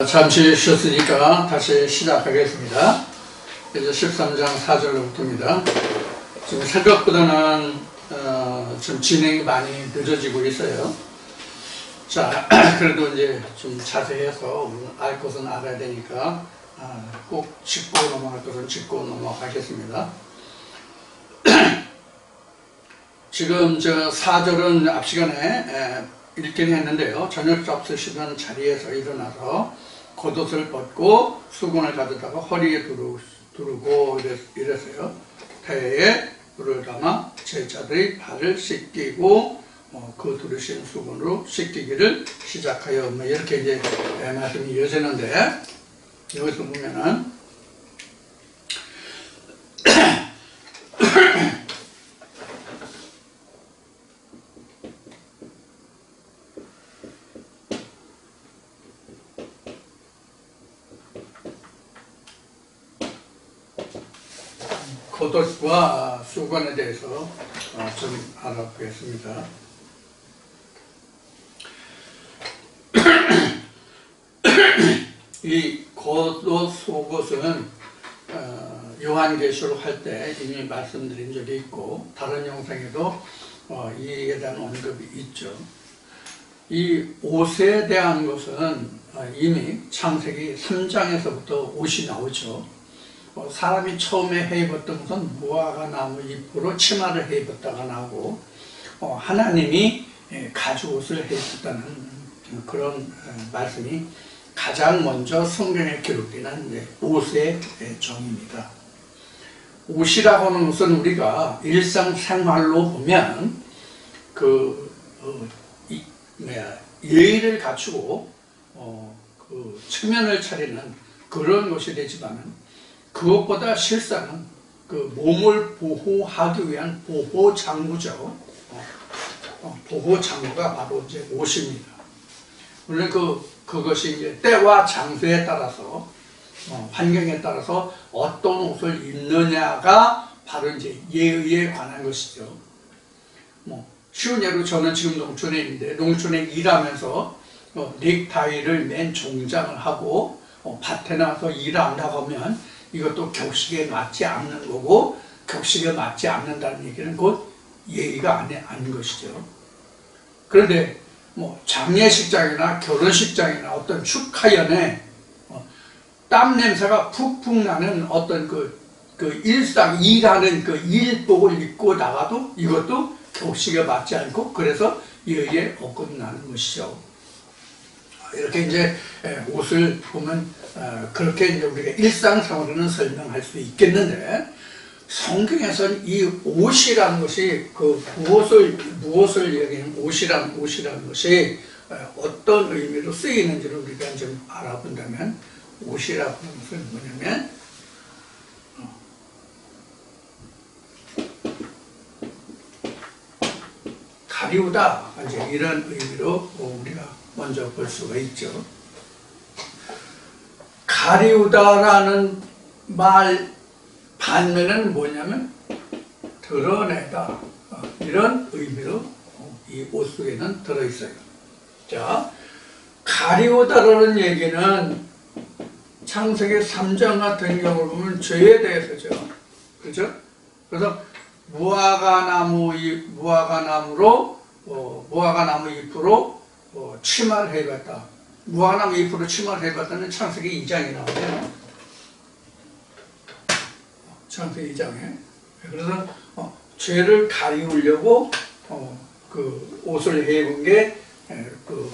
잠시 쉬었으니까 다시 시작하겠습니다. 이제 13장 4절로부터입니다. 지금 생각보다는 좀 진행이 많이 늦어지고 있어요. 자, 그래도 이제 좀 자세해서 알 것은 알아야 되니까 꼭 짚고 넘어갈 것은 짚고 넘어가겠습니다. 지금 저 4절은 앞 시간에 읽긴 했는데요. 저녁 잡수시던 자리에서 일어나서 겉옷을 벗고 수건을 가져다가 허리에 두르고 이랬어요. 태에 물을 담아 제자들이 발을 씻기고 그 두르신 수건으로 씻기기를 시작하여 이렇게 이제 말씀이 이어지는데, 여기서 보면은 겉옷과 수건에 대해서 좀 알아보겠습니다. 이 겉옷, 속옷은 요한계시록 할 때 이미 말씀드린 적이 있고 다른 영상에도 이에 대한 언급이 있죠. 이 옷에 대한 것은 이미 창세기 3장에서부터 옷이 나오죠. 사람이 처음에 해 입었던 것은 무화과 나무 잎으로 치마를 해 입었다가 나오고, 하나님이 가죽옷을 해 입었다는 그런 말씀이 가장 먼저 성경에 기록되는 옷의 정의입니다. 옷이라고 하는 것은 우리가 일상생활로 보면 예의를 갖추고 그 체면을 차리는 그런 것이 되지만은, 그것보다 실상은 그 몸을 보호하기 위한 보호장구죠. 보호장구가 바로 이제 옷입니다. 물론 그것이 이제 때와 장소에 따라서 환경에 따라서 어떤 옷을 입느냐가 바로 이제 예의에 관한 것이죠. 쉬운 예로 저는 지금 농촌에 있는데, 농촌에 일하면서 넥타이를 맨 종장을 하고 밭에 나가서 일한다고 하면 이것도 격식에 맞지 않는 거고, 격식에 맞지 않는다는 얘기는 곧 예의가 아닌 것이죠. 그런데 장례식장이나 결혼식장이나 어떤 축하연에 땀 냄새가 푹푹 나는 어떤 그 일상 일하는 그 일복을 입고 나가도 이것도 격식에 맞지 않고, 그래서 예의에 어긋나는 것이죠. 이렇게 이제 옷을 보면 그렇게 이제 우리가 일상생활로는 설명할 수 있겠는데, 성경에서는 이 옷이라는 것이 무엇을 얘기하는 옷이라는 것이 어떤 의미로 쓰이는지를 우리가 좀 알아본다면, 옷이라고 하는 것은 뭐냐면 가리우다, 이제 이런 의미로 우리가 먼저 볼 수가 있죠. 가리우다라는 말 반면은 뭐냐면 드러내다, 이런 의미로 이 옷 속에는 들어있어요. 자, 가리우다라는 얘기는 창세기 3장 같은 경우를 보면 죄에 대해서죠. 그렇죠? 그래서 무화과 나무 잎으로 치마를 해봤다. 무화과나무 잎으로 치마를 해봤다는 창세기 2장이 나오네요. 창세기 2장에. 그래서 죄를 가리우려고 그 옷을 해입은 게 그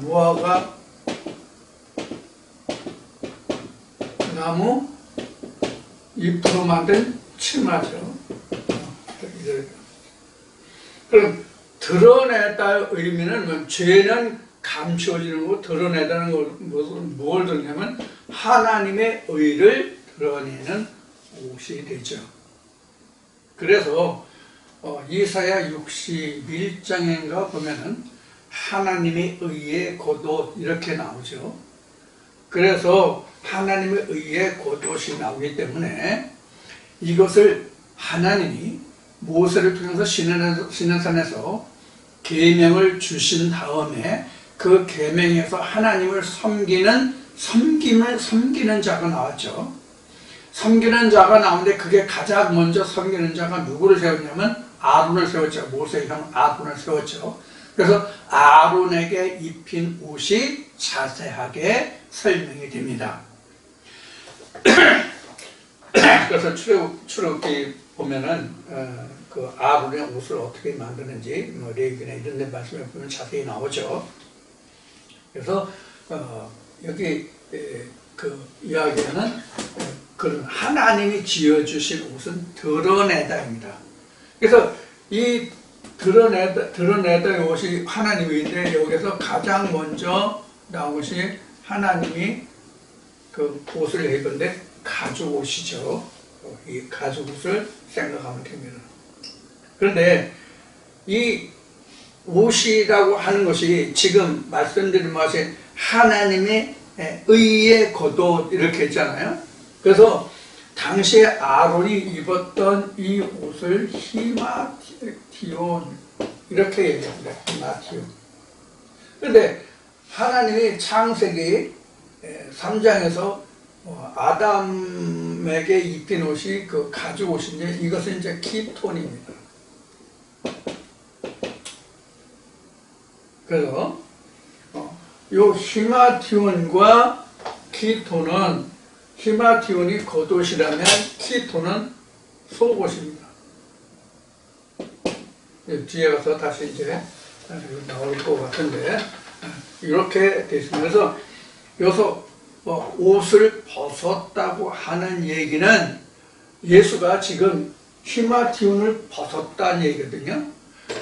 무화과 나무 잎으로 만든 치마죠. 그럼 드러내다 의미는 죄는 감추어지는 거고, 드러내다는 것은 뭘 드러내냐면 하나님의 의를 드러내는 옷이 되죠. 그래서 이사야 61장인가 보면은 하나님의 의의 겉옷 이렇게 나오죠. 그래서 하나님의 의의 겉옷이 나오기 때문에 이것을 하나님이 모세를 통해서 시내산에서 계명을 주신 다음에 그 계명에서 하나님을 섬기는 자가 나왔죠. 섬기는 자가 나오는데 그게 가장 먼저 섬기는 자가 누구를 세웠냐면 아론을 세웠죠. 모세의 형 아론을 세웠죠. 그래서 아론에게 입힌 옷이 자세하게 설명이 됩니다. 그래서 출애굽기 보면은 그 아론의 옷을 어떻게 만드는지 레위기나 이런 데 말씀을 보면 자세히 나오죠. 그래서 여기 그 이야기는 그런 하나님이 지어주신 옷은 드러내다입니다. 그래서 이 드러내다의 옷이 하나님인데 여기서 가장 먼저 나온 것이 하나님이 그 옷을 입은데 가죽 옷이죠. 이 가죽 옷을 생각하면 됩니다. 그런데 이 옷이라고 하는 것이 지금 말씀드린 것이 하나님의 의의 겉옷 이렇게 했잖아요. 그래서 당시에 아론이 입었던 이 옷을 히마티온 이렇게 얘기합니다. 히마티온. 그런데 하나님이 창세기 3장에서 아담에게 입힌 옷이 그 가죽 옷인데 이것은 이제 키톤입니다. 그래서 요 히마티온과 키톤은 히마티온이 겉옷이라면 키톤은 속옷입니다. 뒤에 가서 다시 이제 나올 것 같은데 이렇게 되어 있습니다. 그래서 여기서 옷을 벗었다고 하는 얘기는 예수가 지금 히마티온을 벗었다는 얘기거든요.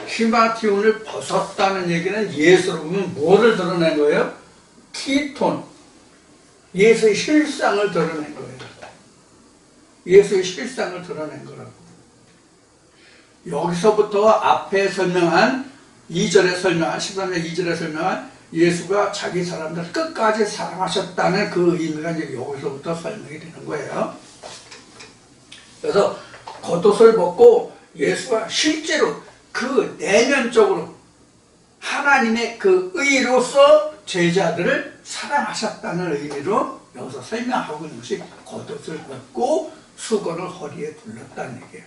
히마티온을 벗었다는 얘기는 예수로 보면 뭐를 드러낸 거예요? 키톤. 예수의 실상을 드러낸 거예요. 예수의 실상을 드러낸 거라고. 여기서부터 앞에 설명한 2절에 설명한 13절 2절에 설명한 예수가 자기 사람들을 끝까지 사랑하셨다는 그 의미가 이제 여기서부터 설명이 되는 거예요. 그래서 겉옷을 벗고 예수가 실제로 그 내면적으로 하나님의 그 의로서 제자들을 사랑하셨다는 의미로 여기서 설명하고 있는 것이 겉옷을 벗고 수건을 허리에 둘렀다는 얘기예요.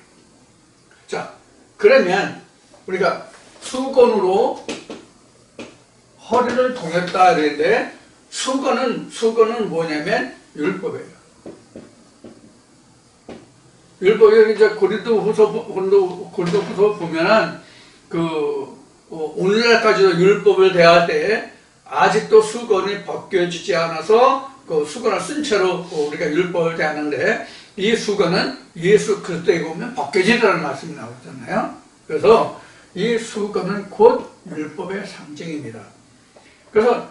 자, 그러면 우리가 수건으로 허리를 동였다 그랬는데 수건은 뭐냐면 율법이에요. 율법이 이제 고린도후서 보면은 오늘날까지도 율법을 대할 때 아직도 수건이 벗겨지지 않아서 그 수건을 쓴 채로 우리가 율법을 대하는데 이 수건은 예수 그리스도에 보면 벗겨지라는 말씀이 나오잖아요. 그래서 이 수건은 곧 율법의 상징입니다. 그래서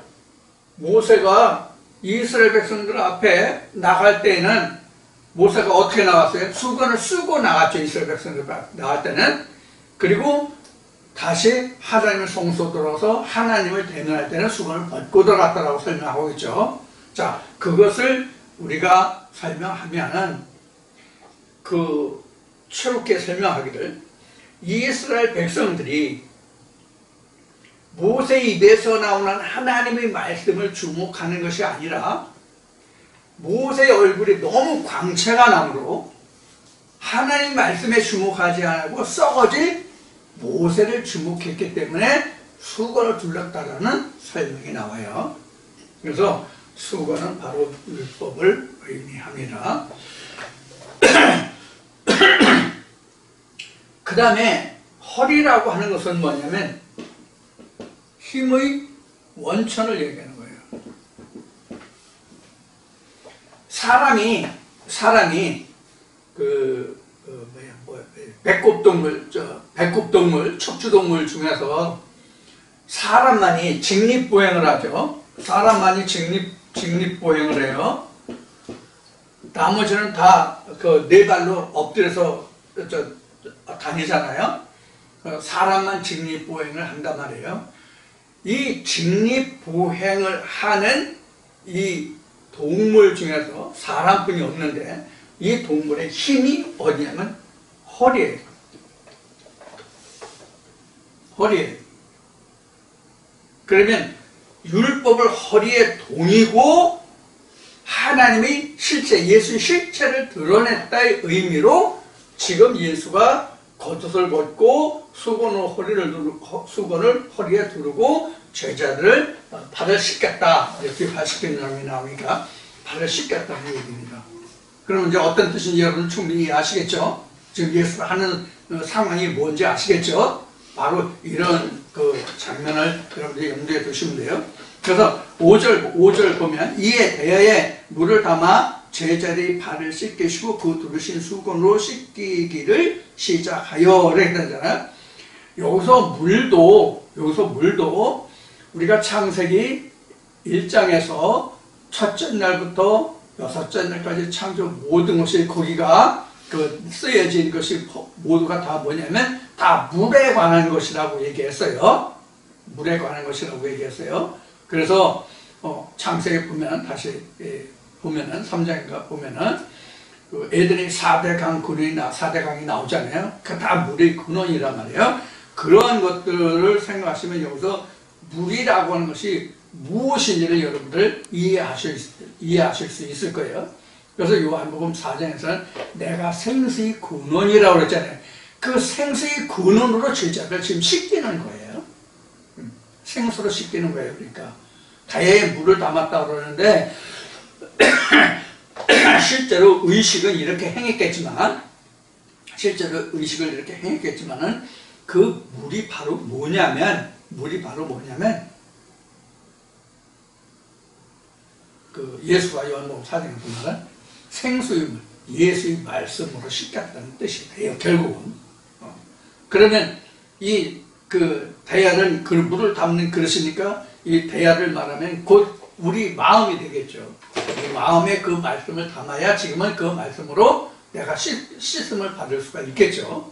모세가 이스라엘 백성들 앞에 나갈 때에는 모세가 어떻게 나갔어요? 수건을 쓰고 나갔죠. 이스라엘 백성들 나갈 때는. 그리고 다시 하나님의 성소 들어서 하나님을 대면할 때는 수건을 벗고 들어갔다라고 설명하고 있죠. 자, 그것을 우리가 설명하면은 새롭게 설명하기를 이스라엘 백성들이 모세 입에서 나오는 하나님의 말씀을 주목하는 것이 아니라 모세의 얼굴이 너무 광채가 나므로 하나님 말씀에 주목하지 않고 썩어질 모세를 주목했기 때문에 수건을 둘렀다라는 설명이 나와요. 그래서 수건은 바로 율법을 의미합니다. 그 다음에 허리라고 하는 것은 뭐냐면 힘의 원천을 얘기하는 거예요. 사람이 백굽동물, 척추동물 중에서 사람만이 직립보행을 하죠. 사람만이 직립보행을 해요. 나머지는 다 네 발로 엎드려서 다니잖아요. 사람만 직립보행을 한단 말이에요. 이 직립보행을 하는 이 동물 중에서 사람뿐이 없는데 이 동물의 힘이 어디냐면 허리예요. 허리예요. 그러면 율법을 허리에 동이고 하나님이 실제 예수의 실체를 드러냈다의 의미로 지금 예수가 겉옷을 벗고 수건을 허리에 두르고 제자들을 발을 씻겼다. 이렇게 발 씻기는 사람이 나오니까 발을 씻겼다는 얘기입니다. 그럼 이제 어떤 뜻인지 여러분 충분히 아시겠죠? 지금 예수가 하는 상황이 뭔지 아시겠죠? 바로 이런 그 장면을 여러분들이 염두에 두시면 돼요. 그래서 5절 보면 이에 대하여 물을 담아 제자들이 발을 씻기시고 그 두르신 수건으로 씻기기를 시작하여 이렇게 되잖아요. 여기서 물도 우리가 창세기 1장에서 첫째 날부터 여섯째 날까지 창조 모든 것이 거기가 쓰여진 것이 모두가 다 뭐냐면 다 물에 관한 것이라고 얘기했어요. 물에 관한 것이라고 얘기했어요. 그래서 창세기 보면 다시 보면은 3장인가 보면은 그 에덴의 4대강 근원이나 4대강이 나오잖아요. 그 다 물의 근원이란 말이에요. 그러한 것들을 생각하시면 여기서 물이라고 하는 것이 무엇인지를 여러분들 이해하실 수 있을 거예요. 그래서 요한복음 4장에서는 내가 생수의 근원이라고 그랬잖아요. 그 생수의 근원으로 제자들 지금 씻기는 거예요. 생수로 씻기는 거예요. 그러니까 다에 물을 담았다고 그러는데 실제로 의식은 이렇게 행했겠지만 그 물이 바로 뭐냐면 그 예수가 요한복음 4장에 보면 생수의 물, 예수의 말씀으로 씻겼다는 뜻이에요. 결국은. 그러면 이 그 대야는 그 물을 담는 그릇이니까 이 대야를 말하면 곧 우리 마음이 되겠죠. 이 마음에 그 말씀을 담아야 지금은 그 말씀으로 내가 씻음을 받을 수가 있겠죠.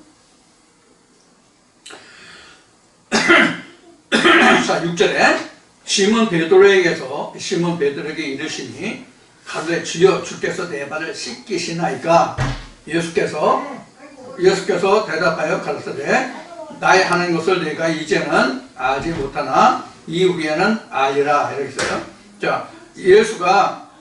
자, 6절에 시몬 베드로에게 이르시니 가로되 주여 주께서 내 발을 씻기시나이까. 예수께서 대답하여 가르치되 나의 하는 것을 내가 이제는 알지 못하나 이후에는 알리라. 이렇게 써요. 자, 예수가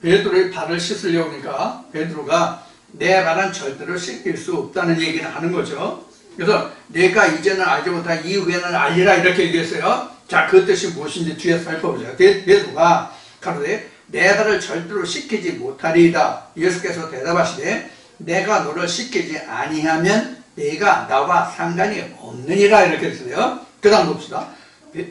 베드로의 발을 씻으려고 하니까 베드로가 내 발은 절대로 씻길 수 없다는 얘기를 하는 거죠. 그래서 내가 이제는 알지 못하나 이후에는 알리라 이렇게 얘기했어요. 자, 그 뜻이 무엇인지 뒤에서 살펴보자. 베드로가 가로되 내 발을 절대로 씻기지 못하리이다. 예수께서 대답하시되 내가 너를 씻기지 아니하면 내가 나와 상관이 없느니라. 이렇게 했어요. 그 다음 봅시다.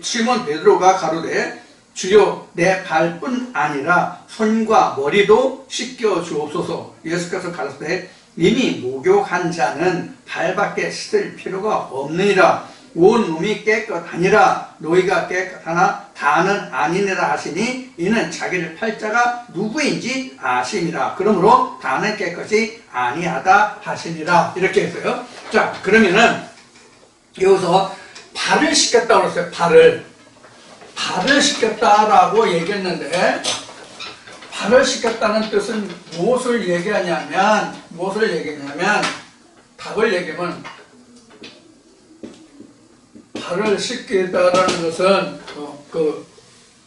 시몬 베드로가 가로되 주여 내 발뿐 아니라 손과 머리도 씻겨 주옵소서. 예수께서 가르치되 이미 목욕한 자는 발밖에 씻을 필요가 없느니라. 온 몸이 깨끗하니라. 너희가 깨끗하나 다는 아니니라 하시니 이는 자기를 팔 자가 누구인지 아심이라. 그러므로 다는 깨끗이 아니하다 하시니라. 이렇게 했어요. 자, 그러면은 여기서 발을 씻겼다고 그랬어요. 발을 씻겼다라고 얘기했는데 발을 씻겼다는 뜻은 무엇을 얘기하냐면 답을 얘기하면 발을 씻기다라는 것은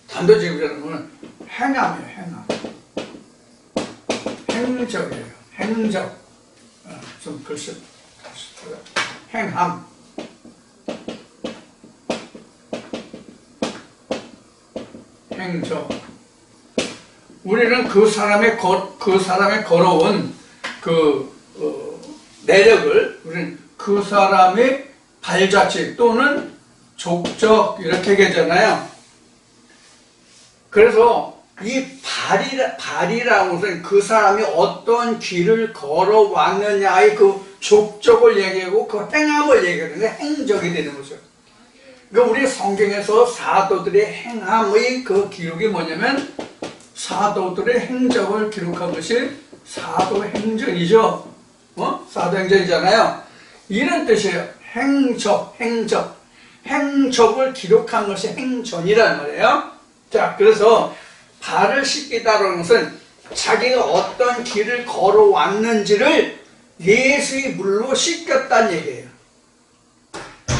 단도직입으로 행함이에요. 행적이에요. 행적. 좀 글씨 행함. 행적. 우리는 그 사람의 걸어온 내력을 우리는 그 사람의 발자취 또는 족적 이렇게 얘기하잖아요. 그래서 이 발이라는 것은 그 사람이 어떤 길을 걸어왔느냐의 그 족적을 얘기하고 그 행함을 얘기하는 게 행적이 되는 거죠. 그러니까 우리 성경에서 사도들의 행함의 그 기록이 뭐냐면 사도들의 행적을 기록한 것이 사도행전이죠. 사도행전이잖아요. 이런 뜻이에요. 행적을 기록한 것이 행전이란 말이에요. 자, 그래서 발을 씻기다라는 것은 자기가 어떤 길을 걸어왔는지를 예수의 물로 씻겼다는 얘기예요.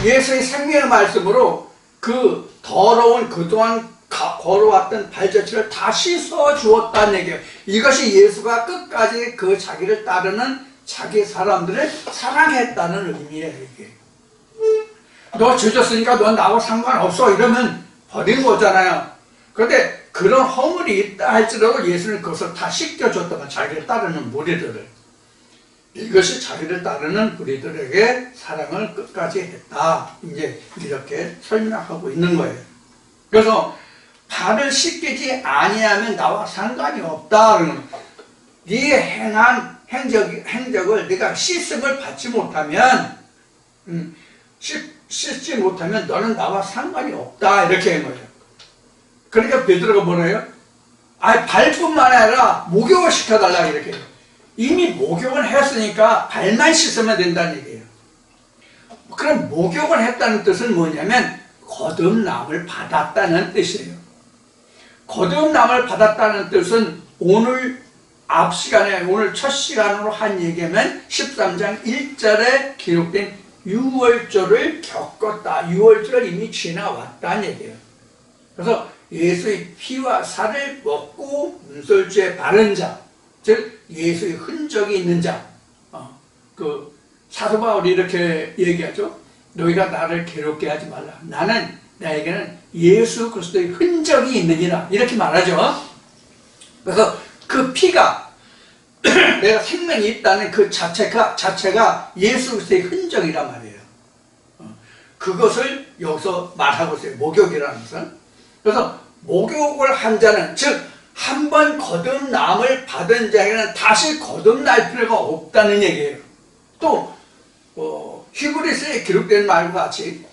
예수의 생명의 말씀으로 그 그동안 걸어왔던 발자취를 다 씻어 주었다는 얘기예요. 이것이 예수가 끝까지 그 자기를 따르는 자기 사람들을 사랑했다는 의미예요. 이게. 너 죄졌으니까 넌 나하고 상관없어 이러면 버린 거잖아요. 그런데 그런 허물이 있다 할지라도 예수는 그것을 다 씻겨줬다면 자기를 따르는 무리들을, 이것이 자기를 따르는 무리들에게 사랑을 끝까지 했다, 이제 이렇게 설명하고 있는 거예요. 그래서 발을 씻기지 아니하면 나와 상관이 없다. 네 행한 행적을 네가 씻음을 받지 못하면, 씻지 못하면 너는 나와 상관이 없다, 이렇게 한 거예요. 그러니까 베드로가 뭐래요? 발뿐만 아니라 목욕을 시켜달라, 이렇게 해요. 이미 목욕을 했으니까 발만 씻으면 된다는 얘기예요. 그럼 목욕을 했다는 뜻은 뭐냐면 거듭남을 받았다는 뜻이에요. 거듭남을 받았다는 뜻은 오늘 앞 시간에, 오늘 첫 시간으로 한 얘기면 13장 1절에 기록된 유월절을 겪었다. 유월절을 이미 지나왔다는 얘기예요. 그래서 예수의 피와 살을 먹고 문설주에 바른 자, 즉 예수의 흔적이 있는 자, 그 사도 바울이 이렇게 얘기하죠. 너희가 나를 괴롭게 하지 말라. 나에게는 예수 그리스도의 흔적이 있느니라, 이렇게 말하죠. 그래서 그 피가 내가 생명이 있다는 그 자체가 예수 그리스도의 흔적이란 말이에요. 그것을 여기서 말하고 있어요. 목욕이라는 것은. 그래서 목욕을 한 자는, 즉 한 번 거듭남을 받은 자에게는 다시 거듭날 필요가 없다는 얘기예요. 또 히브리서에 기록된 말과 같이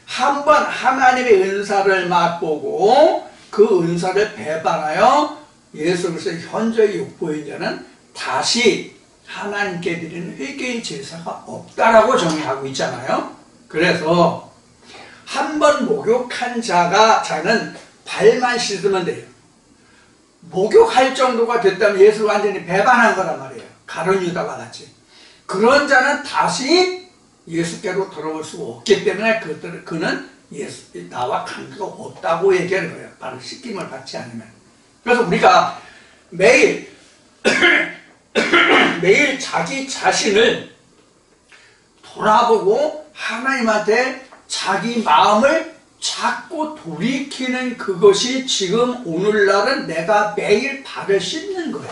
한 번 하나님의 은사를 맛보고 그 은사를 배반하여 예수 그리스도의 현저히 욕보인 자는 다시 하나님께 드리는 회개의 제사가 없다라고 정의하고 있잖아요. 그래서 한 번 목욕한 자는 발만 씻으면 돼요. 목욕할 정도가 됐다면 예수를 완전히 배반한 거란 말이에요. 가룟 유다와 같이. 그런 자는 다시 예수께로 돌아올 수 없기 때문에 그는 나와 관계가 없다고 얘기하는 거예요. 바로 씻김을 받지 않으면. 그래서 우리가 매일 자기 자신을 돌아보고 하나님한테 자기 마음을 자꾸 돌이키는 그것이 지금 오늘날은 내가 매일 발을 씻는 거예요.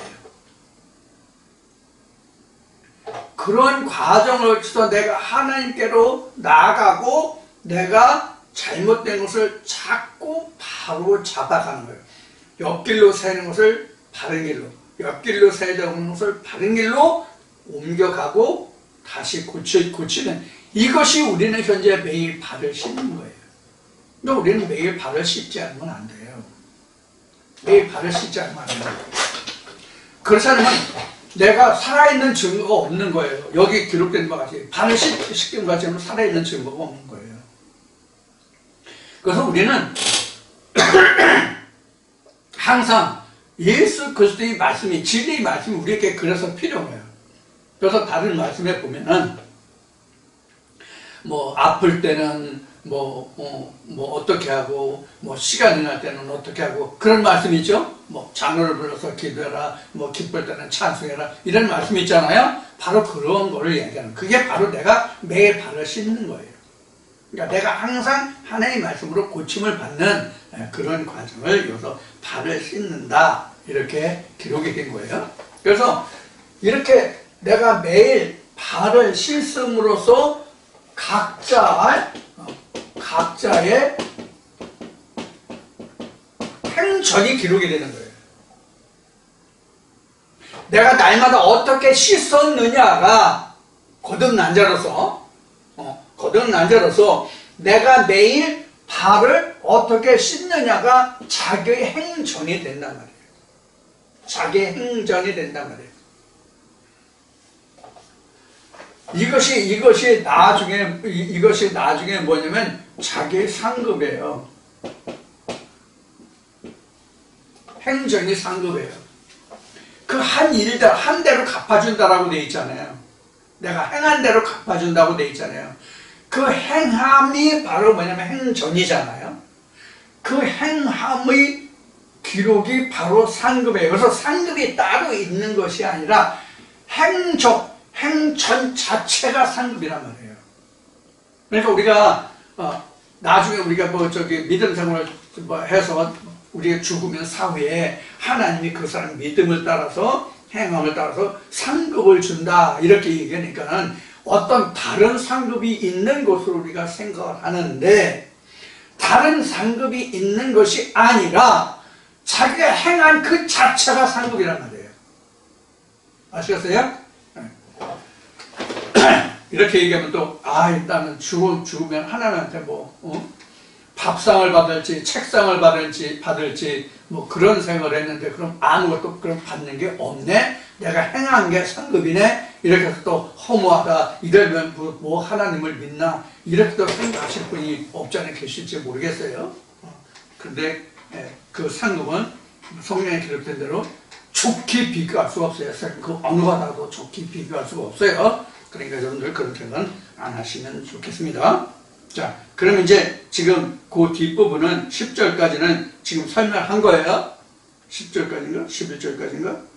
그런 과정을 거쳐서 내가 하나님께로 나아가고 내가 잘못된 것을 자꾸 바로 잡아가는 거예요. 옆길로 새는 것을 바른 길로, 옆길로 새는 것을 바른 길로 옮겨가고 다시 고치는, 이것이 우리는 현재 매일 발을 씻는 거예요. 근데 우리는 매일 발을 씻지 않으면 안 돼요. 매일 발을 씻지 않으면 안 돼요. 그렇지 않으면 내가 살아있는 증거가 없는 거예요. 여기 기록된 바와 같이 발을 씻김 같이 하면 살아있는 증거가 없는 거예요. 그래서 우리는 항상 예수 그리스도의 말씀이, 진리의 말씀이 우리에게 그래서 필요해요. 그래서 다른 말씀에 보면은 아플 때는 어떻게 하고, 시간이 날 때는 어떻게 하고, 그런 말씀이 있죠? 장로를 불러서 기도해라, 기쁠 때는 찬송해라, 이런 말씀이 있잖아요? 바로 그런 거를 얘기하는, 그게 바로 내가 매일 발을 씻는 거예요. 그러니까 내가 항상 하나님의 말씀으로 고침을 받는 그런 과정을 여기서 발을 씻는다, 이렇게 기록이 된 거예요. 그래서 이렇게 내가 매일 발을 씻음으로써 각자의 행전이 기록이 되는 거예요. 내가 날마다 어떻게 씻었느냐가 거듭난 자로서 내가 매일 발을 어떻게 씻느냐가 자기의 행전이 된단 말이에요. 자기의 행전이 된단 말이에요. 이것이 나중에 뭐냐면 자기의 상급이에요. 행전이 상급이에요. 그 한 일들 한 대로 갚아준다라고 돼 있잖아요. 내가 행한 대로 갚아준다고 돼 있잖아요. 그 행함이 바로 뭐냐면 행전이잖아요. 그 행함의 기록이 바로 상급이에요. 그래서 상급이 따로 있는 것이 아니라 행전 자체가 상급이란 말이에요. 그러니까 우리가 나중에 우리가 믿음 생활을 해서 우리가 죽으면 사후에 하나님이 그 사람 믿음을 따라서 행함을 따라서 상급을 준다 이렇게 얘기하니까는 어떤 다른 상급이 있는 것으로 우리가 생각을 하는데, 다른 상급이 있는 것이 아니라 자기가 행한 그 자체가 상급이란 말이에요. 아시겠어요? 이렇게 얘기하면 또 일단은 죽으면 하나님한테 밥상을 받을지 책상을 받을지 그런 생각을 했는데, 그럼 아무것도 그럼 받는 게 없네? 내가 행한 게 상급이네? 이렇게 해서 또 허무하다, 이러면 뭐 하나님을 믿나? 이렇게 또 생각하실 분이 없지 않아 계실지 모르겠어요. 그런데 그 상급은 성경에 기록된 대로 좋게 비교할 수가 없어요. 그 어느 바다도 좋게 비교할 수가 없어요. 그러니까 여러분들 그런 생각은 안 하시면 좋겠습니다. 자, 그럼 이제 지금 그 뒷부분은 10절까지는 지금 설명한 거예요. 10절까지인가? 11절까지인가?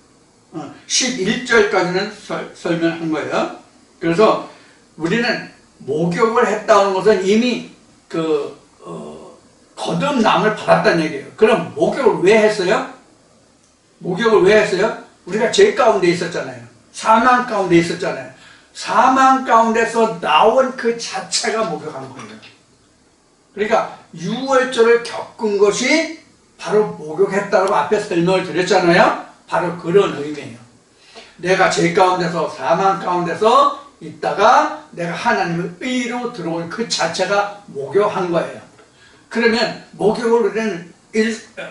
11절까지는 설명한 거예요. 그래서 우리는 목욕을 했다는 것은 이미 거듭남을 받았다는 얘기예요. 그럼 목욕을 왜 했어요? 목욕을 왜 했어요? 우리가 죄 가운데 있었잖아요. 사망 가운데 있었잖아요. 사망 가운데서 나온 그 자체가 목욕한 거예요. 그러니까 유월절을 겪은 것이 바로 목욕했다고 앞에 설명을 드렸잖아요. 바로 그런 의미예요. 내가 죄 가운데서 사망 가운데서 있다가 내가 하나님의 의로 들어온 그 자체가 목욕한 거예요. 그러면 목욕을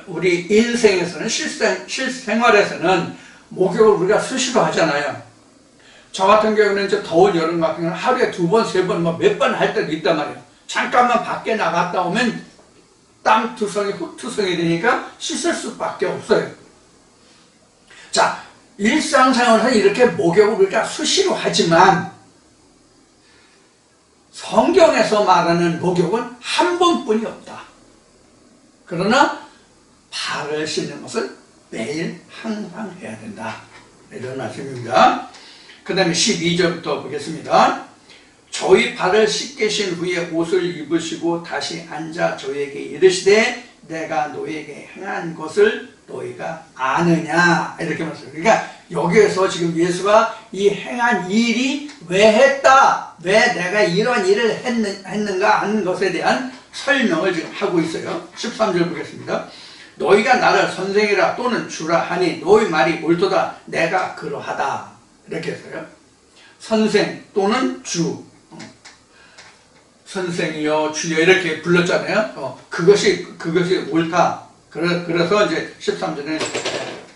우리 인생에서는 실생활에서는 목욕을 우리가 수시로 하잖아요. 저 같은 경우는 이제 더운 여름 같은 경우는 하루에 2번, 3번, 몇 번 할 때도 있단 말이에요. 잠깐만 밖에 나갔다 오면 땀투성이, 흙투성이 되니까 씻을 수밖에 없어요. 자, 일상생활에서 이렇게 목욕을 우리가 수시로 하지만 성경에서 말하는 목욕은 한 번뿐이 없다. 그러나 발을 씻는 것은 매일 항상 해야 된다. 이런 말씀입니다. 그 다음에 12절부터 보겠습니다. 저희 발을 씻게 신 후에 옷을 입으시고 다시 앉아 저에게 이르시되 내가 너에게 행한 것을 너희가 아느냐, 이렇게 말씀해요. 그러니까 여기에서 지금 예수가 이 행한 일이 왜 했다, 왜 내가 이런 일을 했는가 하는 것에 대한 설명을 지금 하고 있어요. 13절 보겠습니다. 너희가 나를 선생이라 또는 주라 하니 너희 말이 옳도다. 내가 그러하다. 이렇게 했어요. 선생 또는 주, 선생이여 주여 이렇게 불렀잖아요. 그것이 옳다. 그래서 이제 13절에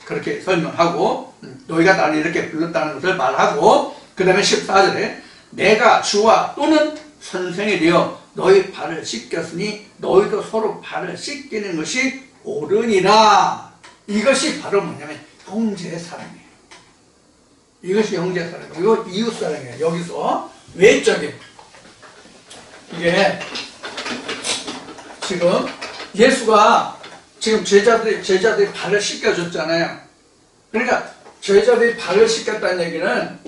그렇게 설명하고 너희가 나를 이렇게 불렀다는 것을 말하고, 그 다음에 14절에 내가 주와 또는 선생이 되어 너희 발을 씻겼으니 너희도 서로 발을 씻기는 것이 옳으니라. 이것이 바로 뭐냐면 형제의 사랑이에요. 이것이 형제의 사랑이에요. 이거 이웃 사랑이에요. 여기서 외적인, 이게 지금 예수가 지금 제자들이 발을 씻겨줬잖아요. 그러니까 제자들이 발을 씻겼다는 얘기는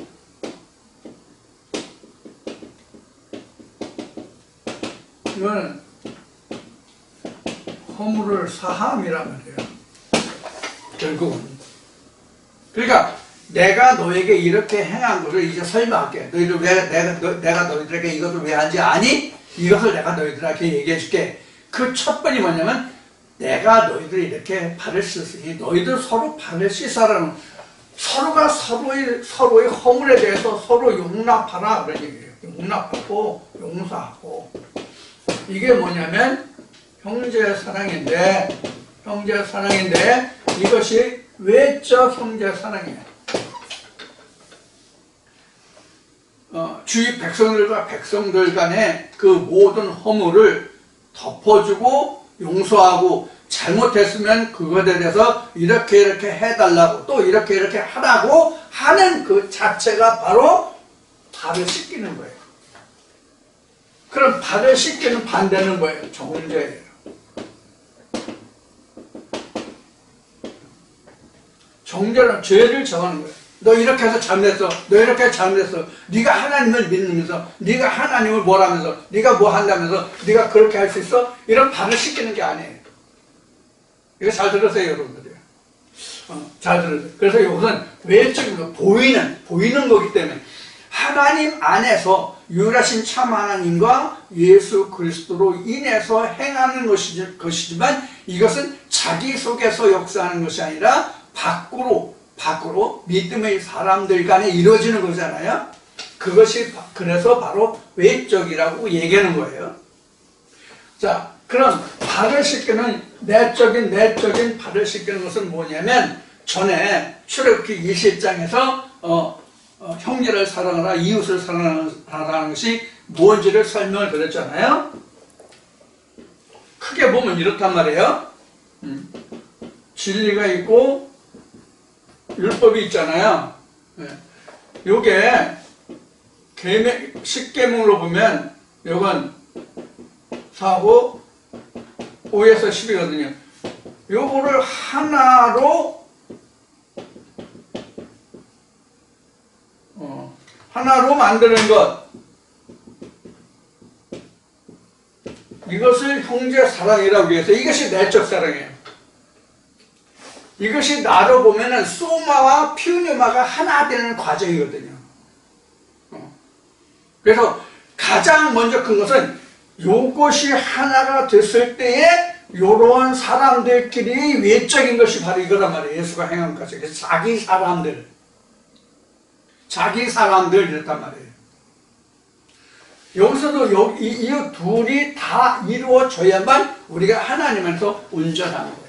이거는 허물을 사함이란 말이에요. 결국은. 그러니까 내가 너에게 이렇게 행한 것을 이제 설명할게. 너희들 내가 너희들에게 이것을 왜 하는지 아니? 이것을 내가 너희들에게 얘기해 줄게. 그 첫 번이 뭐냐면 내가 너희들이 이렇게 발을 씻으니 너희들 서로 발을 씻으라는, 서로가 서로의 허물에 대해서 서로 용납하라 그런 얘기예요. 용납하고 용서하고. 이게 뭐냐면 형제 사랑인데 이것이 외적 형제 사랑이에요. 주위 백성들과 백성들 간의 그 모든 허물을 덮어주고 용서하고, 잘못했으면 그것에 대해서 이렇게 해달라고 또 이렇게 하라고 하는 그 자체가 바로 발을 씻기는 거예요. 그럼 발을 씻기는 반대는 뭐예요? 정죄예요. 정죄는 죄를 정하는 거예요. 너 이렇게 해서 잘못했어. 너 이렇게 해서 잘못했어. 네가 하나님을 믿으면서, 네가 하나님을 뭐라면서, 네가 뭐 한다면서, 네가 그렇게 할 수 있어? 이런 발을 씻기는 게 아니에요. 이거 잘 들으세요, 여러분들이. 잘 들으세요. 그래서 이것은 외적인 보이는 거기 때문에 하나님 안에서 유일하신 참 하나님과 예수 그리스도로 인해서 행하는 것이지만 이것은 자기 속에서 역사하는 것이 아니라 밖으로 믿음의 사람들 간에 이루어지는 거잖아요. 그것이 그래서 바로 외적이라고 얘기하는 거예요. 자, 그럼 발을 씻기는 내적인 발을 씻기는 것은 뭐냐면 전에 출애굽기 20장에서 형제를 사랑하라 이웃을 사랑하라는 것이 뭔지를 설명을 드렸잖아요. 크게 보면 이렇단 말이에요. 진리가 있고 율법이 있잖아요. 요게 십계명으로 보면 요건 4고 5에서 10이거든요. 요거를 하나로 만드는 것, 이것을 형제 사랑이라고 해서 이것이 내적 사랑이에요. 이것이 나로 보면은 소마와 피우뉴마가 하나 되는 과정이거든요. 그래서 가장 먼저 큰 것은 요것이 하나가 됐을 때에 요런 사람들끼리 외적인 것이 바로 이거란 말이에요. 예수가 행한 것이. 그래서 자기 사람들 이랬단 말이에요. 여기서도 이 둘이 다 이루어져야만 우리가 하나님 안에서 온전한 거예요.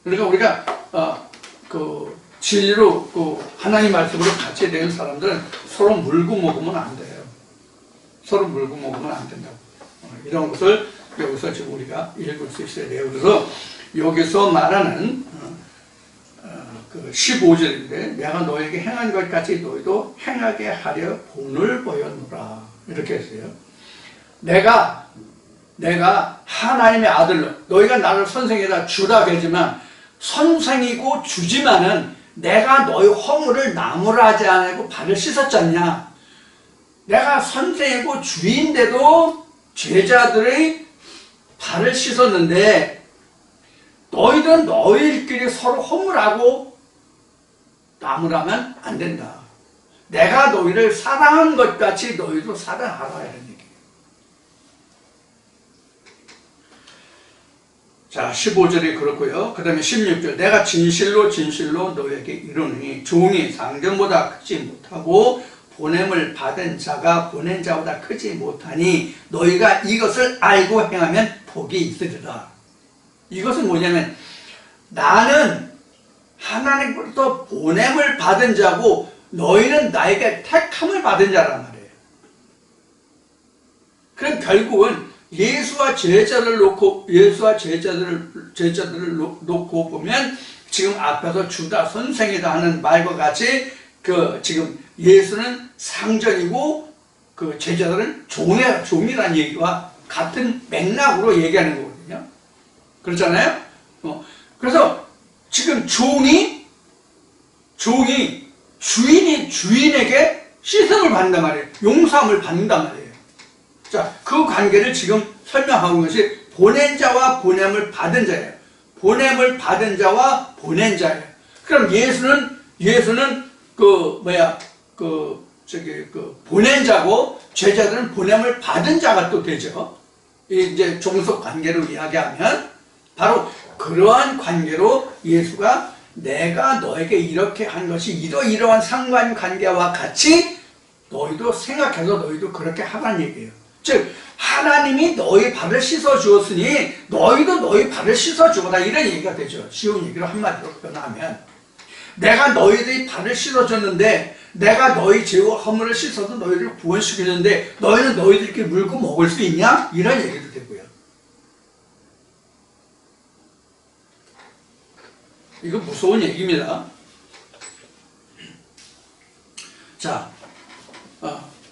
그러니까 우리가 진리로 하나님 말씀으로 같이 되는 사람들은 서로 물고 먹으면 안 돼요. 서로 물고 먹으면 안 된다고. 이런 것을 여기서 지금 우리가 읽을 수 있어야 돼요. 그래서 여기서 말하는 15절인데 내가 너에게 행한 것 같이 너희도 행하게 하려 본을 보였노라. 이렇게 했어요. 내가 하나님의 아들로 너희가 나를 선생에다 주라 그러지만 선생이고 주지만은 내가 너희 허물을 나무라지 않고 발을 씻었잖냐. 내가 선생이고 주인데도 제자들의 발을 씻었는데 너희들은 너희끼리 서로 허물하고 나무라면 안 된다. 내가 너희를 사랑한 것 같이 너희도 사랑하라 이런 얘기예요. 자, 15절이 그렇고요. 그 다음에 16절 내가 진실로 너희에게 이르노니 종이 상전보다 크지 못하고 보냄을 받은 자가 보낸 자보다 크지 못하니 너희가 이것을 알고 행하면 복이 있으리라. 이것은 뭐냐면 나는 하나님으로부터 보냄을 받은 자고 너희는 나에게 택함을 받은 자란 말이에요. 그럼 결국은 예수와 제자들을 놓고 보면 지금 앞에서 주다 선생이다 하는 말과 같이 지금 예수는 상전이고 제자들은 종이라는 얘기와 같은 맥락으로 얘기하는 거거든요. 그렇잖아요? 그래서 지금 종이 주인에게 씻음을 받는단 말이에요. 용서함을 받는단 말이에요. 자, 그 관계를 지금 설명하는 것이 보낸 자와 보냄을 받은 자예요. 보냄을 받은 자와 보낸 자예요. 그럼 예수는 보낸 자고 제자들은 보냄을 받은 자가 또 되죠. 이제 종속 관계로 이야기하면 바로 그러한 관계로 예수가 내가 너에게 이렇게 한 것이 이러이러한 상관관계와 같이 너희도 생각해서 너희도 그렇게 하라는 얘기예요. 즉 하나님이 너희 발을 씻어 주었으니 너희도 너희 발을 씻어 주어라 이런 얘기가 되죠. 쉬운 얘기로 한마디로 표현하면 내가 너희들이 발을 씻어 줬는데 내가 너희 죄와 허물을 씻어서 너희를 구원시키는데 너희는 너희들끼리 물고 먹을 수 있냐? 이런 얘기도 되고요. 이거 무서운 얘기입니다. 자,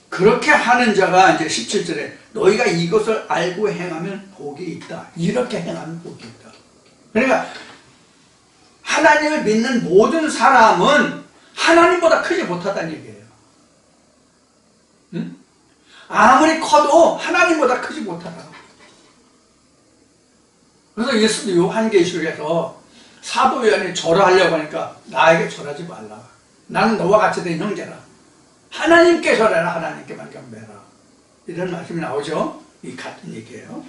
그렇게 하는 자가 이제 17절에 너희가 이것을 알고 행하면 복이 있다. 이렇게 행하면 복이 있다. 그러니까 하나님을 믿는 모든 사람은 하나님보다 크지 못하다는 얘기예요. 응? 아무리 커도 하나님보다 크지 못하다. 그래서 예수도 요한계시록에서 사도 요한이 절하려고 하니까 나에게 절하지 말라. 나는 너와 같이 된 형제라. 하나님께 절해라. 하나님께만 경배해라. 이런 말씀이 나오죠. 이 같은 얘기예요.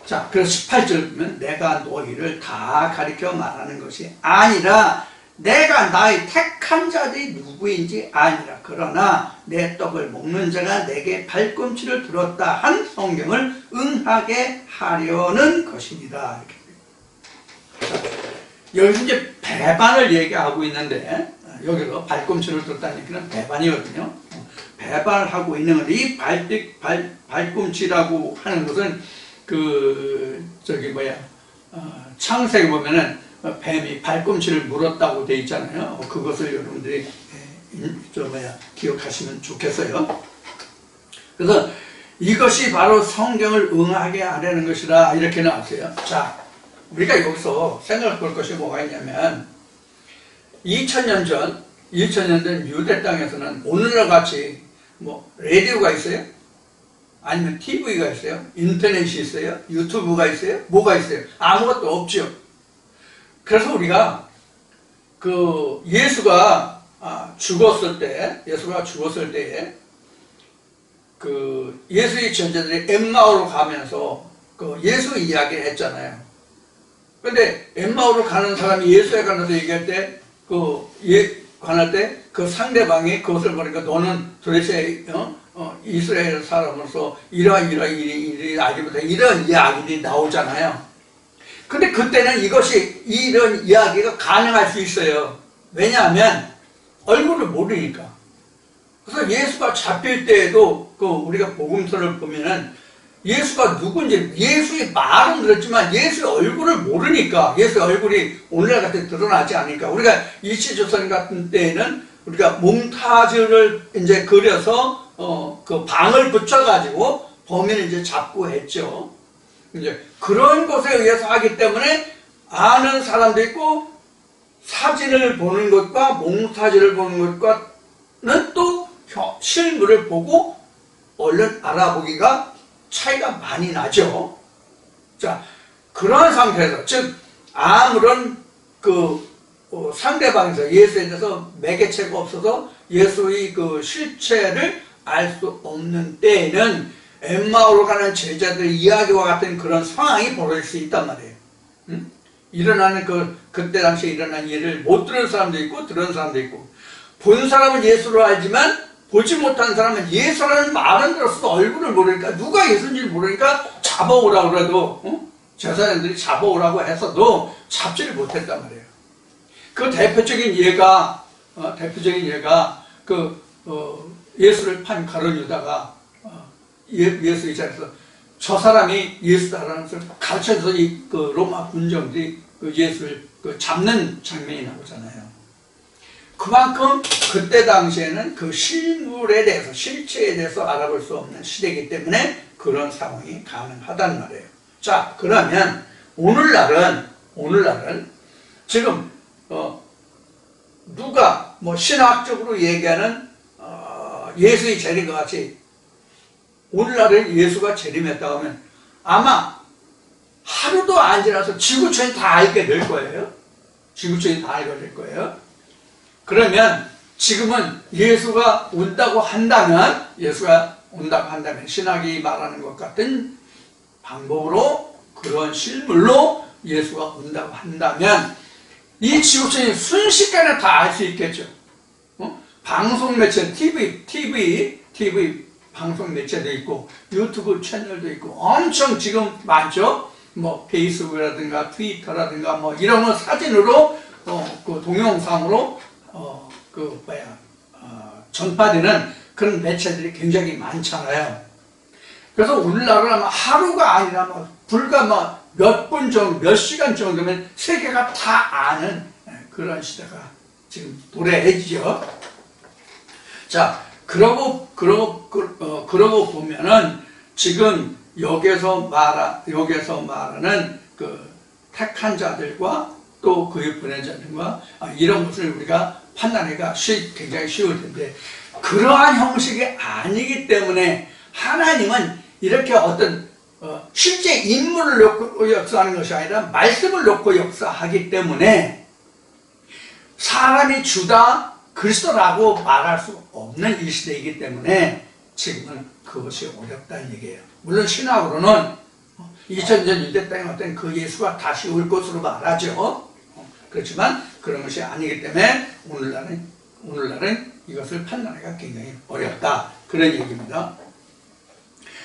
자, 그래서 18절 보면 내가 너희를 다 가리켜 말하는 것이 아니라 내가 나의 택한 자들이 누구인지 아니라 그러나 내 떡을 먹는 자가 내게 발꿈치를 들었다 한 성경을 응하게 하려는 것입니다. 이렇게. 자, 여기서 이제 배반을 얘기하고 있는데 여기서 발꿈치를 들었다는 얘기는 배반이거든요. 배반을 하고 있는 건데 이 발꿈치라고 하는 것은 창세기 보면은 뱀이 발꿈치를 물었다고 돼 있잖아요. 그것을 여러분들이 기억하시면 좋겠어요. 그래서 이것이 바로 성경을 응하게 하려는 것이라 이렇게 나왔어요. 자, 우리가 여기서 생각해 볼 것이 뭐가 있냐면 2000년 전 유대 땅에서는 오늘날 같이 뭐 라디오가 있어요? 아니면 TV가 있어요? 인터넷이 있어요? 유튜브가 있어요? 뭐가 있어요? 아무것도 없죠. 그래서 우리가 예수가 죽었을 때 예수의 제자들이 엠마오로 가면서 예수 이야기를 했잖아요. 근데 엠마오로 가는 사람이 예수에 관해서 얘기할 때 관할 때 그 상대방이 그것을 보니까 너는 도대체 이스라엘 사람으로서 이러한 일이 아니보다 이런 이야기들이 나오잖아요. 근데 그때는 이런 이야기가 가능할 수 있어요. 왜냐하면 얼굴을 모르니까. 그래서 예수가 잡힐 때에도 우리가 복음서를 보면은 예수가 누군지 예수의 말은 들었지만 예수의 얼굴을 모르니까 예수의 얼굴이 오늘날 같은 드러나지 않으니까 우리가 일시조선 같은 때에는 우리가 몽타주를 이제 그려서 그 방을 붙여가지고 범인을 이제 잡고 했죠. 이제 그런 것에 의해서 하기 때문에 아는 사람도 있고 사진을 보는 것과 몽타주를 보는 것과는 또 실물을 보고 얼른 알아보기가 차이가 많이 나죠. 자, 그런 상태에서 즉 아무런 상대방에서 예수에 대해서 매개체가 없어서 예수의 실체를 알 수 없는 때에는 엠마오로 가는 제자들의 이야기와 같은 그런 상황이 벌어질 수 있단 말이에요. 응? 일어나는 그때 당시에 일어난 일을 못 들은 사람도 있고 들은 사람도 있고 본 사람은 예수로 알지만 보지 못한 사람은 예수라는 말은 들었어도 얼굴을 모르니까 누가 예수인지 모르니까 잡아오라고 그래도 제사장들이 잡아오라고 했어도 잡지를 못했단 말이에요. 그 대표적인 예가 예수를 판 가룟 유다가 예수의 자리에서 저 사람이 예수다라는 것을 가르쳐서 로마 군정들이 예수를 잡는 장면이 나오잖아요. 그만큼 그때 당시에는 그 실물에 대해서 실체에 대해서 알아볼 수 없는 시대이기 때문에 그런 상황이 가능하단 말이에요. 자, 그러면 오늘날은 지금 누가 신학적으로 얘기하는 예수의 재림과 같이 오늘날에 예수가 재림했다고 하면 아마 하루도 안 지나서 지구촌이 다 알게 될 거예요. 그러면 지금은 예수가 온다고 한다면 신학이 말하는 것 같은 방법으로 그런 실물로 예수가 온다고 한다면 이 지구촌이 순식간에 다 알 수 있겠죠. 방송 매체, TV 방송 매체도 있고 유튜브 채널도 있고 엄청 지금 많죠. 페이스북이라든가 트위터라든가 이런 거 사진으로 동영상으로 전파되는 그런 매체들이 굉장히 많잖아요. 그래서 오늘날은 아마 하루가 아니라 불과 몇 분 정도, 몇 시간 정도면 세계가 다 아는 그런 시대가 지금 도래해지죠. 자, 그러고 보면은 지금 여기서 말하는 택한 자들과 또 그의 보내자는가 이런 것을 우리가 판단하기가 굉장히 쉬울 텐데 그러한 형식이 아니기 때문에 하나님은 이렇게 어떤 실제 인물을 놓고 역사하는 것이 아니라 말씀을 놓고 역사하기 때문에 사람이 주다 그리스도라고 말할 수 없는 이 시대이기 때문에 지금은 그것이 어렵다는 얘기예요. 물론 신학으로는 2000년 유대 땅에 어떤 그 예수가 다시 올 것으로 말하죠. 그렇지만 그런 것이 아니기 때문에 오늘날은 이것을 판단하기가 굉장히 어렵다. 그런 얘기입니다.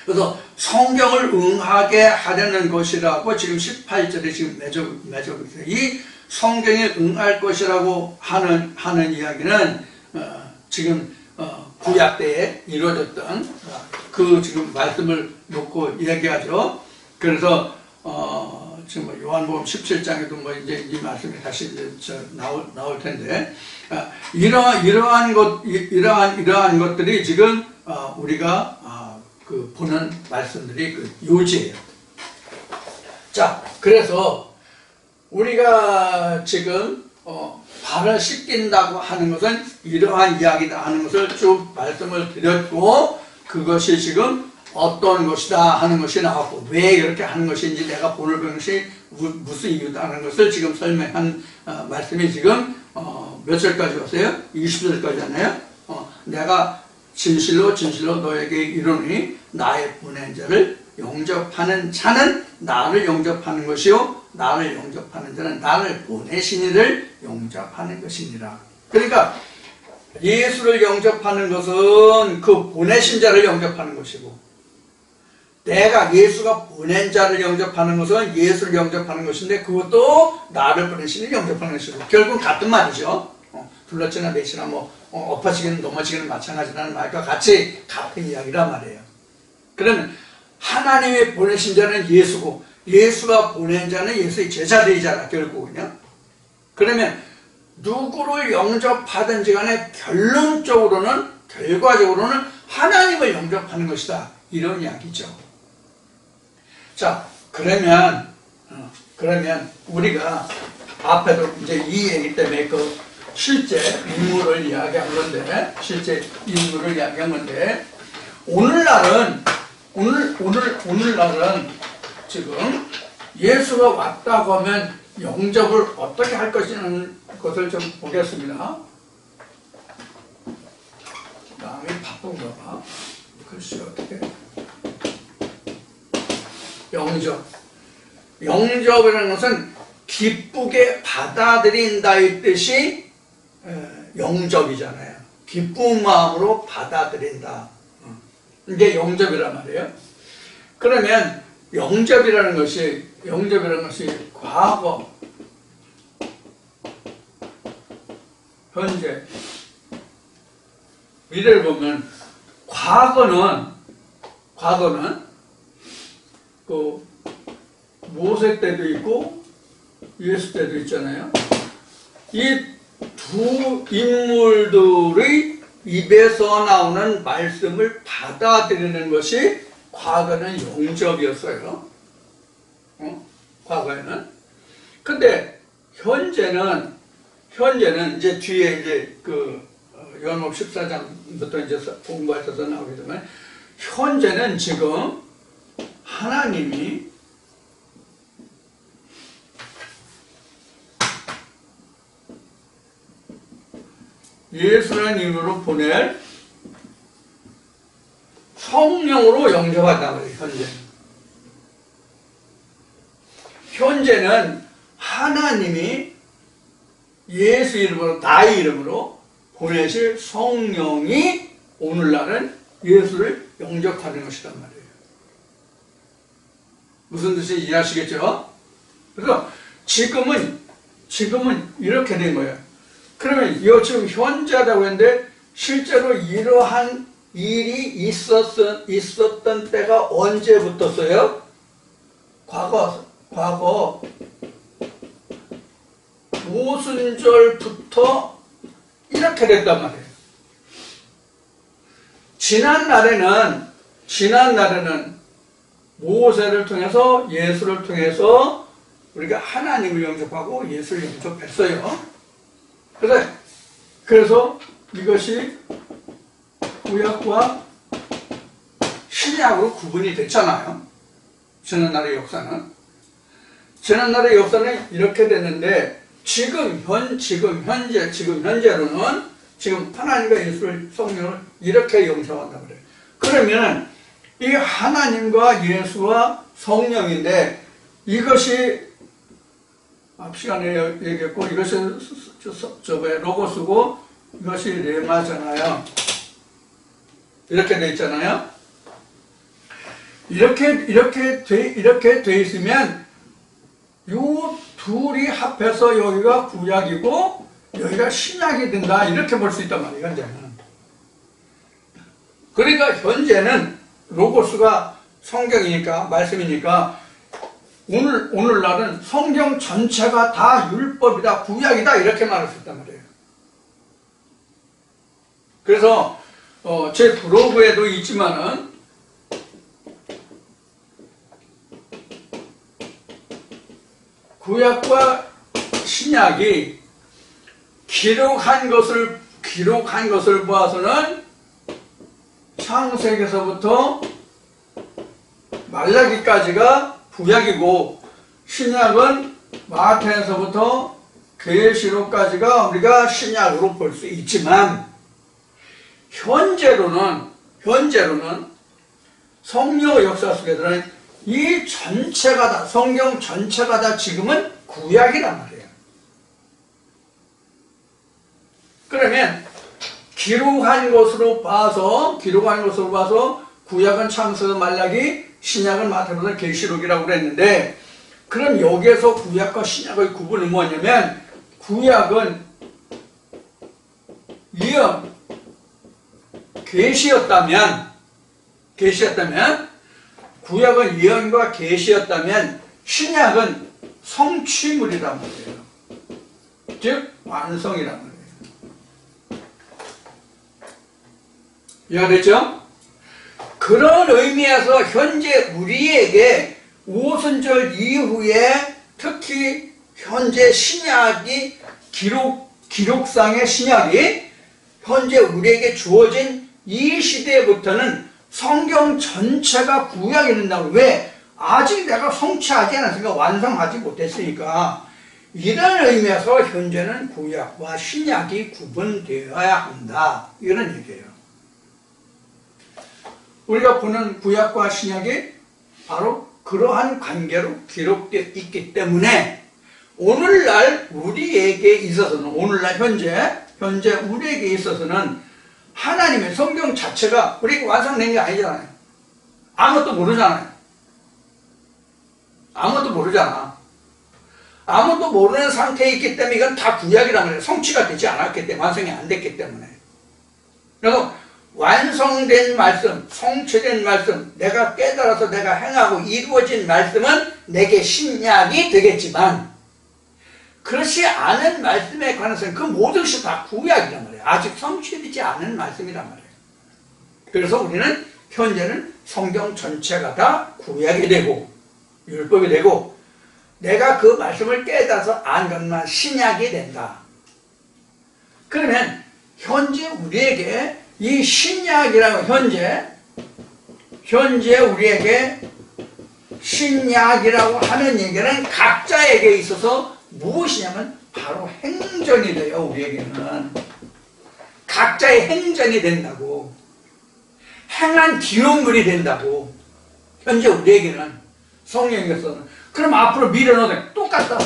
그래서 성경을 응하게 하려는 것이라고 지금 18절에 지금 맺어고 있어요. 이 성경에 응할 것이라고 하는 이야기는 지금 구약 때에 이루어졌던 그 지금 말씀을 놓고 이야기하죠. 그래서 지금 요한복음 17장에도 뭐 이제 이 말씀이 다시 이제 나올 텐데 이러한 것들이 지금 우리가 그 보는 말씀들이 그 요지예요. 자, 그래서 우리가 지금 발을 씻긴다고 하는 것은 이러한 이야기다 하는 것을 쭉 말씀을 드렸고 그것이 지금 어떤 것이다 하는 것이 나왔고 왜 이렇게 하는 것인지 내가 본을 배우는 것이 무슨 이유다 하는 것을 지금 설명한 말씀이 지금 몇 절까지 왔어요? 20절까지잖아요. 내가 진실로 너에게 이르노니 나의 보낸 자를 영접하는 자는 나를 영접하는 것이요 나를 영접하는 자는 나를 보내신 이를 영접하는 것이니라. 그러니까 예수를 영접하는 것은 그 보내신 자를 영접하는 것이고 내가 예수가 보낸 자를 영접하는 것은 예수를 영접하는 것인데 그것도 나를 보내신 이를 영접하는 것이고 결국 같은 말이죠. 둘러치나 매치나 뭐 엎어지기는 넘어지기는 마찬가지라는 말과 같이 같은 이야기란 말이에요. 그러면 하나님의 보내신 자는 예수고 예수가 보낸 자는 예수의 제자들이잖아 결국은요. 그러면 누구를 영접하든지 간에 결론적으로는 결과적으로는 하나님을 영접하는 것이다 이런 이야기죠. 자, 그러면 우리가 앞에도 이제 이 얘기 때문에 그 실제 인물을 이야기한 건데 오늘날은 지금 예수가 왔다고 하면 영접을 어떻게 할 것이라는 것을 좀 보겠습니다. 마음이 바쁜가 봐. 글쎄 어떻게 영접이라는 것은 기쁘게 받아들인다 이 뜻이 영접이잖아요. 기쁜 마음으로 받아들인다. 이게 영접이란 말이에요. 그러면 영접이라는 것이 과거, 현재, 미래를 보면 과거는 그 모세 때도 있고 예수 때도 있잖아요. 이 두 인물들의 입에서 나오는 말씀을 받아들이는 것이 과거는 영접이었어요. 과거에는. 근데 현재는 이제 뒤에 이제 그 요한복음 14장부터 이제 공부하셔서 나오게 되면 현재는 지금 하나님이 예수라는 이름으로 보낼 성령으로 영접한다고 해요. 현재는 하나님이 예수 이름으로 나의 이름으로 보내실 성령이 오늘날은 예수를 영접하는 것이란 말이에요. 무슨 뜻인지 이해하시겠죠? 그래서 지금은 이렇게 된 거예요. 그러면 이 지금 현재라고 했는데 실제로 이러한 일이 있었던 때가 언제부터서요? 과거 오순절부터 이렇게 됐단 말이에요. 지난 날에는 모세를 통해서 예수를 통해서 우리가 하나님을 영접하고 예수를 영접했어요. 그래서 이것이 구약과 신약으로 구분이 됐잖아요. 지난날의 역사는. 지난날의 역사는 이렇게 됐는데, 지금 현재로는 지금 하나님과 예수를, 성령을 이렇게 영접한다 그래요. 그러면 이 하나님과 예수와 성령인데, 이것이 앞 시간에 얘기했고, 이것이 로고스고, 이것이 레마잖아요. 이렇게 돼 있잖아요. 이렇게 돼 있으면 요 둘이 합해서 여기가 구약이고 여기가 신약이 된다, 이렇게 볼 수 있단 말이에요. 현재는. 그러니까 현재는 로고스가 성경이니까, 말씀이니까, 오늘날은 성경 전체가 다 율법이다, 구약이다, 이렇게 말할 수 있단 말이에요. 그래서 제 블로그에도 있지만은, 구약과 신약이 기록한 것을 보아서는 창세기에서부터 말라기까지가 구약이고, 신약은 마태에서부터 계시록까지가 우리가 신약으로 볼 수 있지만, 현재로는 성령 역사 속에서는 이 전체가 다, 성경 전체가 다 지금은 구약이란 말이에요. 그러면 기록한 것으로 봐서 구약은 창세기, 말라기, 신약은 마태복음, 계시록이라고 그랬는데, 그럼 여기에서 구약과 신약의 구분은 뭐냐면, 구약은 예언, 계시였다면, 구약은 예언과 계시였다면, 신약은 성취물이란 말이에요. 즉 완성이란 말이에요. 이해가 됐죠? 그런 의미에서 현재 우리에게 오순절 이후에 특히 현재 신약이 기록상의 신약이 현재 우리에게 주어진 이 시대부터는 성경 전체가 구약이 된다고. 왜? 아직 내가 성취하지 않았으니까, 완성하지 못했으니까. 이런 의미에서 현재는 구약과 신약이 구분되어야 한다, 이런 얘기예요. 우리가 보는 구약과 신약이 바로 그러한 관계로 기록되어 있기 때문에, 오늘날 우리에게 있어서는, 오늘날 현재 우리에게 있어서는 하나님의 성경 자체가 우리에게 완성된 게 아니잖아요. 아무것도 모르잖아요. 아무것도 모르는 상태에 있기 때문에 이건 다 구약이란 말이에요. 성취가 되지 않았기 때문에, 완성이 안 됐기 때문에. 그래서 완성된 말씀, 성취된 말씀, 내가 깨달아서 내가 행하고 이루어진 말씀은 내게 신약이 되겠지만, 그렇지 않은 말씀에 관해서는 그 모든 것이 다 구약이란 말이에요. 아직 성취되지 않은 말씀이란 말이에요. 그래서 우리는 현재는 성경 전체가 다 구약이 되고 율법이 되고, 내가 그 말씀을 깨달아서 안 것만 신약이 된다. 그러면 현재 우리에게 이 신약이라고, 현재 우리에게 신약이라고 하는 얘기는 각자에게 있어서 무엇이냐면 바로 행전이 돼요. 우리에게는 각자의 행전이 된다고, 행한 기록물이 된다고. 현재 우리에게는, 성령에서는. 그럼 앞으로 미래는 똑같다.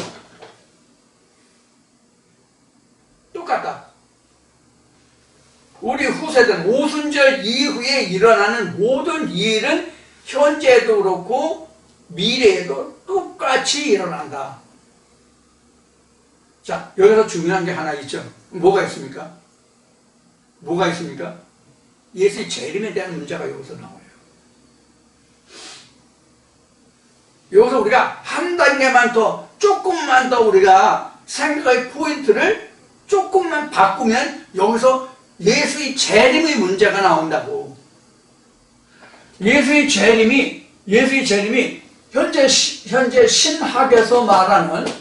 우리 후세대는 오순절 이후에 일어나는 모든 일은 현재도 그렇고 미래에도 똑같이 일어난다. 자, 여기서 중요한 게 하나 있죠. 뭐가 있습니까? 예수의 재림에 대한 문제가 여기서 나와요. 여기서 우리가 한 단계만 더, 조금만 더 우리가 생각의 포인트를 조금만 바꾸면 여기서 예수의 재림의 문제가 나온다고. 예수의 재림이 현재 신학에서 말하는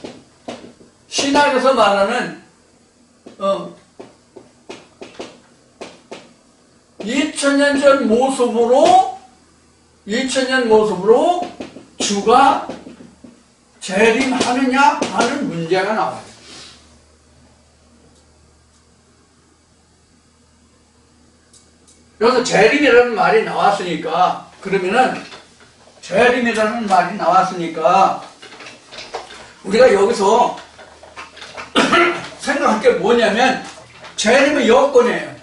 2000년 전 모습으로 주가 재림하느냐 하는 문제가 나와요. 여기서 재림이라는 말이 나왔으니까, 그러면은 재림이라는 말이 나왔으니까 우리가 여기서 생각할 게 뭐냐면, 재림은 여건이에요.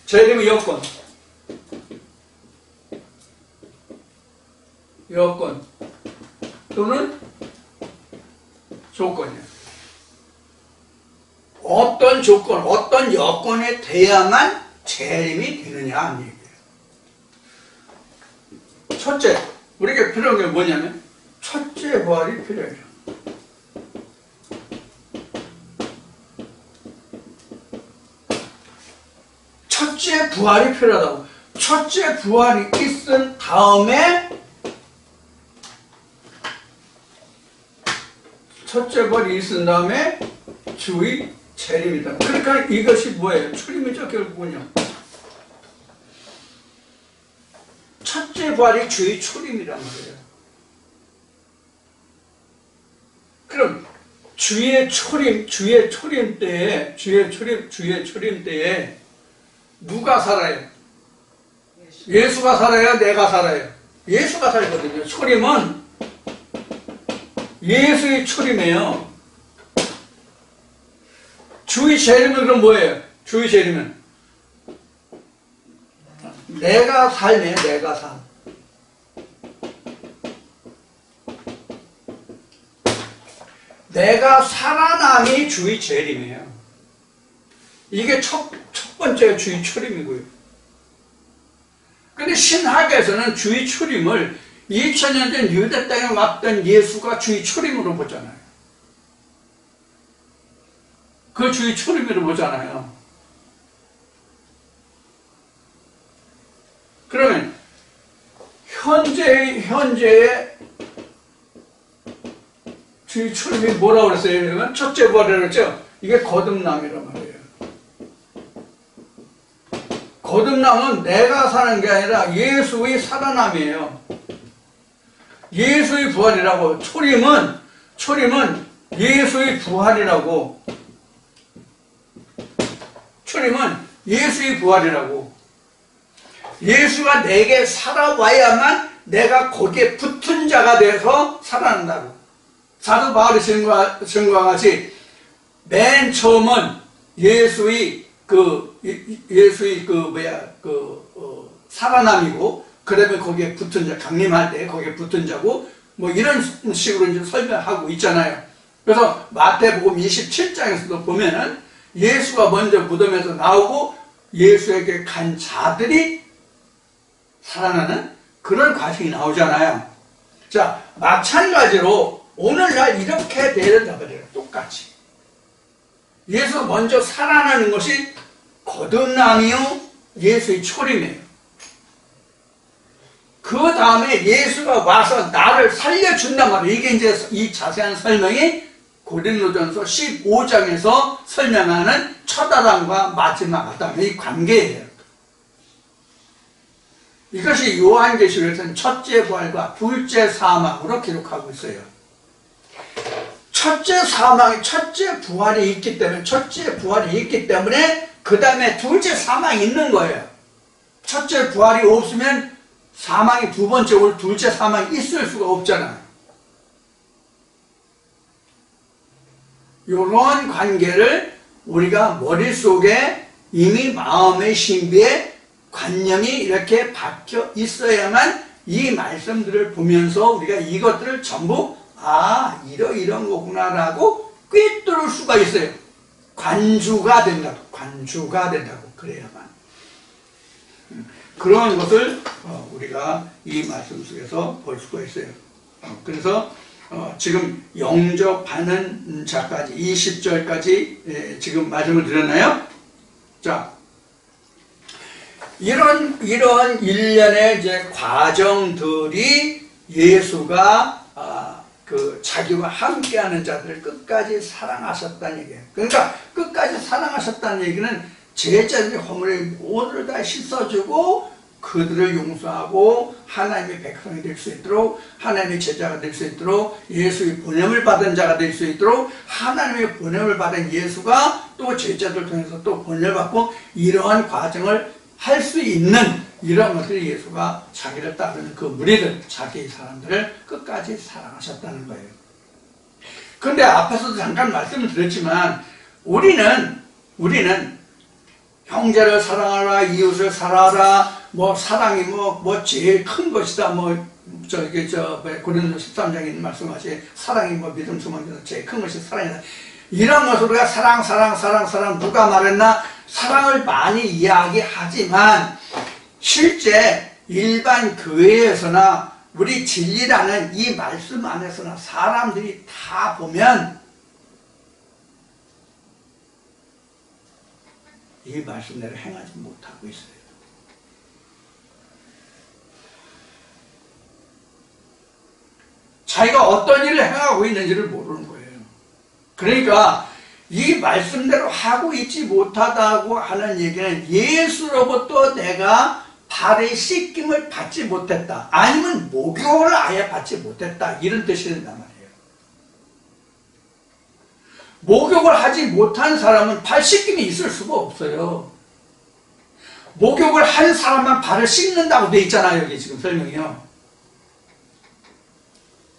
재림은 여건 또는 조건이에요. 어떤 조건, 어떤 여건에 대야만 재림이 되느냐 하는 얘기예요. 첫째, 우리에게 필요한 게 뭐냐면 첫째 부활이 필요해요. 첫째 부활이 필요하다고. 첫째 부활이 있은 다음에 주의 재림이다. 그러니까 이것이 뭐예요? 출임이죠, 결국은요. 첫째 부활이 주의 출임이란 말이에요. 그럼 주의 출임 때에 누가 살아요? 예수가 살아요? 내가 살아요? 예수가 살거든요. 출임은 예수의 출임이에요. 주의 재림은 그럼 뭐예요? 주의 재림은 내가 삶이에요. 내가 삶. 내가 살아남이 주의 재림이에요. 이게 첫 번째 주의 출임이고요. 근데 신학에서는 주의 출임을 2000년 전 유대 땅에 왔던 예수가 주의 출임으로 보잖아요. 그 주의 출임으로 보잖아요. 그러면 현재의 주의 출임이 뭐라고 그랬어요? 그러면 첫째 부활이라고 그랬죠? 이게 거듭남이란 말이에요. 거듭남은 내가 사는 게 아니라 예수의 살아남이에요. 예수의 부활이라고. 초림은 예수의 부활이라고. 초림은 예수의 부활이라고. 예수가 내게 살아와야만 내가 거기에 붙은 자가 돼서 살아난다고. 사도 바울이 증거한 것이 맨 처음은 예수의 살아남이고, 그다음에 거기에 붙은 자, 강림할 때 거기에 붙은 자고, 뭐 이런 식으로 이제 설명하고 있잖아요. 그래서 마태복음 27장에서도 보면은 예수가 먼저 무덤에서 나오고 예수에게 간 자들이 살아나는 그런 과정이 나오잖아요. 자, 마찬가지로 오늘날 이렇게 되는 거예요. 똑같이. 예수가 먼저 살아나는 것이 거듭남이요, 예수의 초림이에요. 그 다음에 예수가 와서 나를 살려준단 말이에요. 이게 이제 이 자세한 설명이 고린도전서 15장에서 설명하는 첫 아담과 마지막 아담의 관계예요. 이것이 요한계시록에서는 첫째 부활과 둘째 사망으로 기록하고 있어요. 첫째 부활이 있기 때문에 그 다음에 둘째 사망이 있는 거예요. 첫째 부활이 없으면 사망이 두 번째 올 둘째 사망이 있을 수가 없잖아요. 이런 관계를 우리가 머릿속에 이미 마음의 신비에 관념이 이렇게 박혀 있어야만 이 말씀들을 보면서 우리가 이것들을 전부 이런 거구나라고 꿰뚫을 수가 있어요. 관주가 된다고. 그래야만. 그런 것을 우리가 이 말씀 속에서 볼 수가 있어요. 그래서 지금 영접하는 자까지 20절까지 지금 말씀을 드렸나요? 자, 이런 일련의 이제 과정들이 예수가 그 자기와 함께하는 자들을 끝까지 사랑하셨다는 얘기예요. 그러니까 끝까지 사랑하셨다는 얘기는 제자들의 허물을 모두를 다 씻어주고 그들을 용서하고 하나님의 백성이 될 수 있도록, 하나님의 제자가 될 수 있도록, 예수의 보냄을 받은 자가 될 수 있도록, 하나님의 보냄을 받은 예수가 또 제자들 통해서 또 보냄을 받고, 이러한 과정을 할 수 있는 이런 것들이 예수가 자기를 따르는 그 무리들, 자기의 사람들을 끝까지 사랑하셨다는 거예요. 그런데 앞에서도 잠깐 말씀을 드렸지만 우리는 형제를 사랑하라, 이웃을 사랑하라, 뭐 사랑이 뭐 제일 큰 것이다, 고린도 13장에 있는 말씀하시 사랑이 뭐 믿음, 소망에서 제일 큰 것이 사랑이다. 이런 것으로 우리가 사랑 누가 말했나? 사랑을 많이 이야기하지만 실제 일반 교회에서나 우리 진리라는 이 말씀 안에서나 사람들이 다 보면 이 말씀대로 행하지 못하고 있어요. 자기가 어떤 일을 행하고 있는지를 모르는 거예요. 그러니까 이 말씀대로 하고 있지 못하다고 하는 얘기는 예수로부터 내가 발의 씻김을 받지 못했다, 아니면 목욕을 아예 받지 못했다, 이런 뜻이 된단 말이에요. 목욕을 하지 못한 사람은 발 씻김이 있을 수가 없어요. 목욕을 한 사람만 발을 씻는다고 돼 있잖아요. 여기 지금 설명이요.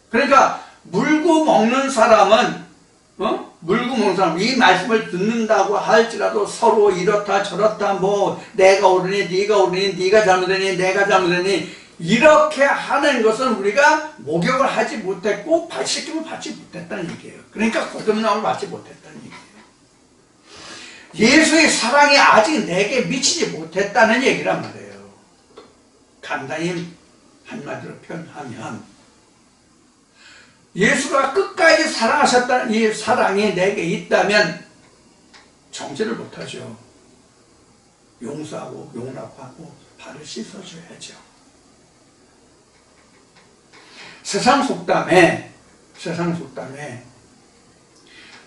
그러니까 물고 먹는 사람은 이 말씀을 듣는다고 할지라도 서로 이렇다 저렇다, 뭐 내가 옳으니 네가 옳으니, 네가 잘못하니 내가 잘못하니, 이렇게 하는 것은 우리가 목욕을 하지 못했고 발씻김을 받지 못했다는 얘기예요. 그러니까 거듭남을 받지 못했다는 얘기예요. 예수의 사랑이 아직 내게 미치지 못했다는 얘기란 말이에요. 간단히 한마디로 표현하면 예수가 끝까지 사랑하셨다는 이 사랑이 내게 있다면 정죄를 못하죠. 용서하고 용납하고 발을 씻어줘야죠. 세상 속담에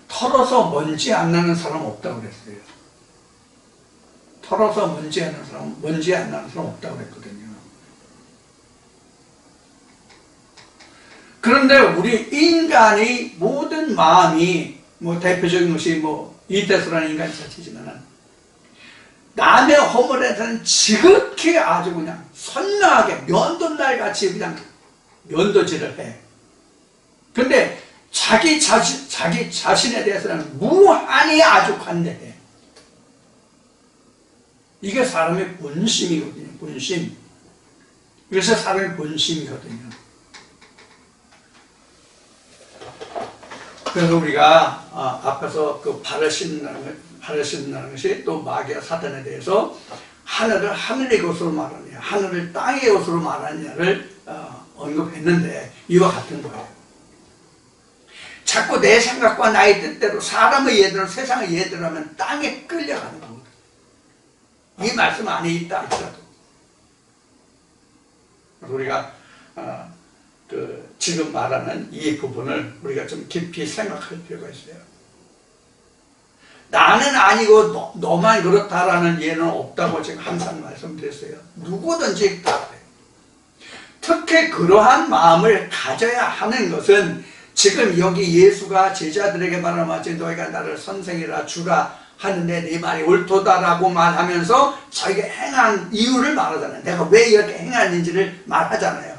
털어서 먼지 안 나는 사람 없다고 그랬어요. 털어서 먼지 안 나는 사람 없다고 그랬거든요. 그런데 우리 인간의 모든 마음이, 뭐 대표적인 것이 뭐 이데스라는 인간 자체지만, 남의 허물에 대해서는 지극히 아주 그냥 선명하게 면도날 같이 그냥 면도질을 해. 근데 자기 자신에 대해서는 무한히 아주 관대해. 이게 사람의 본심이거든요. 본심. 그래서 사람의 본심이거든요. 그래서 우리가 앞에서 그 발을 씻는다는 것이 또 마귀와 사탄에 대해서 하늘을 하늘의 것으로 말하느냐, 하늘을 땅의 것으로 말하느냐를 언급했는데 이와 같은 거예요. 자꾸 내 생각과 나의 뜻대로 사람의 예대로, 세상의 예대로 하면 땅에 끌려가는 겁니다. 이 말씀 안에 있다 할지라도. 우리가 지금 말하는 이 부분을 우리가 좀 깊이 생각할 필요가 있어요. 나는 아니고 너만 그렇다라는 예는 없다고 제가 항상 말씀드렸어요. 누구든지 다 그래요. 특히 그러한 마음을 가져야 하는 것은 지금 여기 예수가 제자들에게 말하마치 너희가 나를 선생이라 주라 하는데 네 말이 옳도다라고 말하면서 자기가 행한 이유를 말하잖아요. 내가 왜 이렇게 행하는지를 말하잖아요.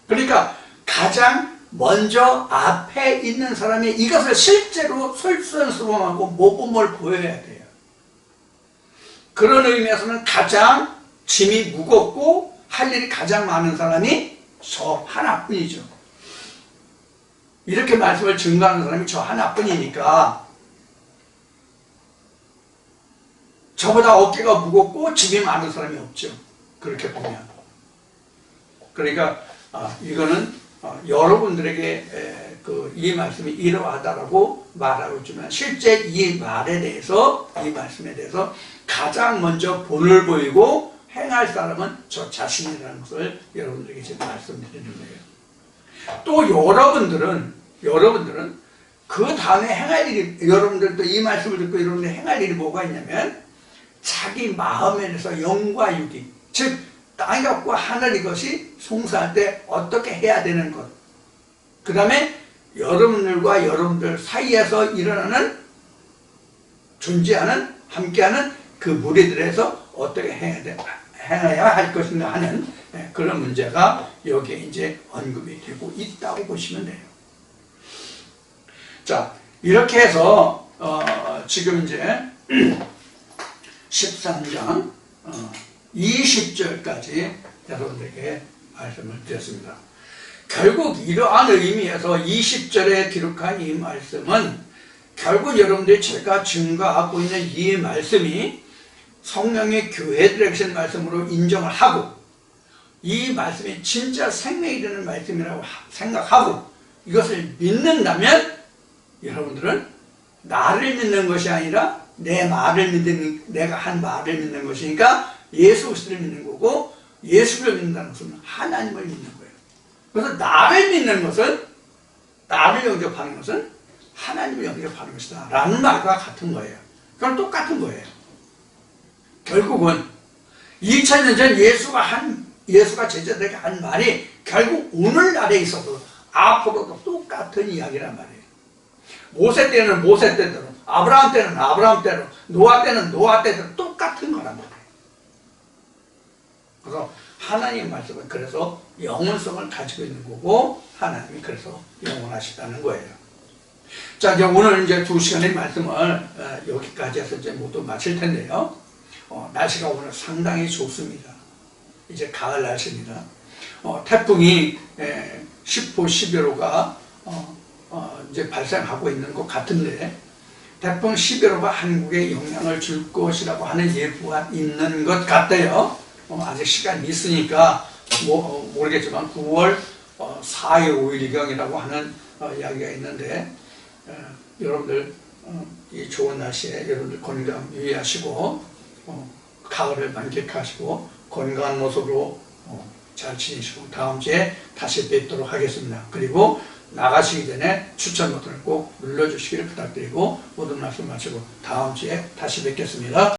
그러니까 가장 먼저 앞에 있는 사람이 이것을 실제로 솔선수범하고 모범을 보여야 돼요. 그런 의미에서는 가장 짐이 무겁고 할 일이 가장 많은 사람이 저 하나뿐이죠. 이렇게 말씀을 증거하는 사람이 저 하나뿐이니까 저보다 어깨가 무겁고 짐이 많은 사람이 없죠. 그렇게 보면. 그러니까 이거는 여러분들에게 이 말씀이 이러하다라고 말하고 있지만 실제 이 말씀에 대해서 가장 먼저 본을 보이고 행할 사람은 저 자신이라는 것을 여러분들에게 제가 말씀드리는 거예요. 또 여러분들은 그 다음에 행할 일이, 여러분들도 이 말씀을 듣고 여러분들 행할 일이 뭐가 있냐면 자기 마음에서 영과 육이, 즉 땅이 갖고 하늘 이것이 송사할 때 어떻게 해야 되는 것, 그 다음에 여러분들과 여러분들 사이에서 일어나는 존재하는 함께하는 그 무리들에서 어떻게 행해야 할 것인가 하는 그런 문제가 여기에 이제 언급이 되고 있다고 보시면 돼요. 자, 이렇게 해서 지금 이제 13장 20절까지 여러분들에게 말씀을 드렸습니다. 결국 이러한 의미에서 20절에 기록한 이 말씀은 결국 여러분들이 제가 증거하고 있는 이 말씀이 성령의 교회들에게 하신 말씀으로 인정을 하고 이 말씀이 진짜 생명이 되는 말씀이라고 생각하고 이것을 믿는다면 여러분들은 나를 믿는 것이 아니라 내가 한 말을 믿는 것이니까 예수 그리스도를 믿는 거고, 예수를 믿는다는 것은 하나님을 믿는 거예요. 그래서 나를 믿는 것은, 나를 영접하는 것은 하나님을 영접하는 것이다 라는 말과 같은 거예요. 그건 똑같은 거예요. 결국은 2000년 전 예수가 제자들에게 한 말이 결국 오늘날에 있어도 앞으로도 똑같은 이야기란 말이에요. 모세 때는 모세 때대로, 아브라함 때는 아브라함 때로, 노아 때는 노아 때대로 똑같은 거란 말이에요. 그래서 하나님의 말씀은 그래서 영원성을 가지고 있는 거고, 하나님이 그래서 영원하시다는 거예요. 자, 이제 오늘 이제 2시간의 말씀을 여기까지 해서 이제 모두 마칠 텐데요. 날씨가 오늘 상당히 좋습니다. 이제 가을 날씨입니다. 태풍이 10호, 11호가 이제 발생하고 있는 것 같은데, 태풍 11호가 한국에 영향을 줄 것이라고 하는 예보가 있는 것 같아요. 아직 시간이 있으니까 모르겠지만 9월 4일, 5일경이라고 하는 이야기가 있는데, 여러분들 이 좋은 날씨에 여러분들 건강 유의하시고 가을을 만끽하시고 건강한 모습으로 잘 지내시고 다음 주에 다시 뵙도록 하겠습니다. 그리고 나가시기 전에 추천 버튼을 꼭 눌러주시기를 부탁드리고 모든 말씀 마치고 다음 주에 다시 뵙겠습니다.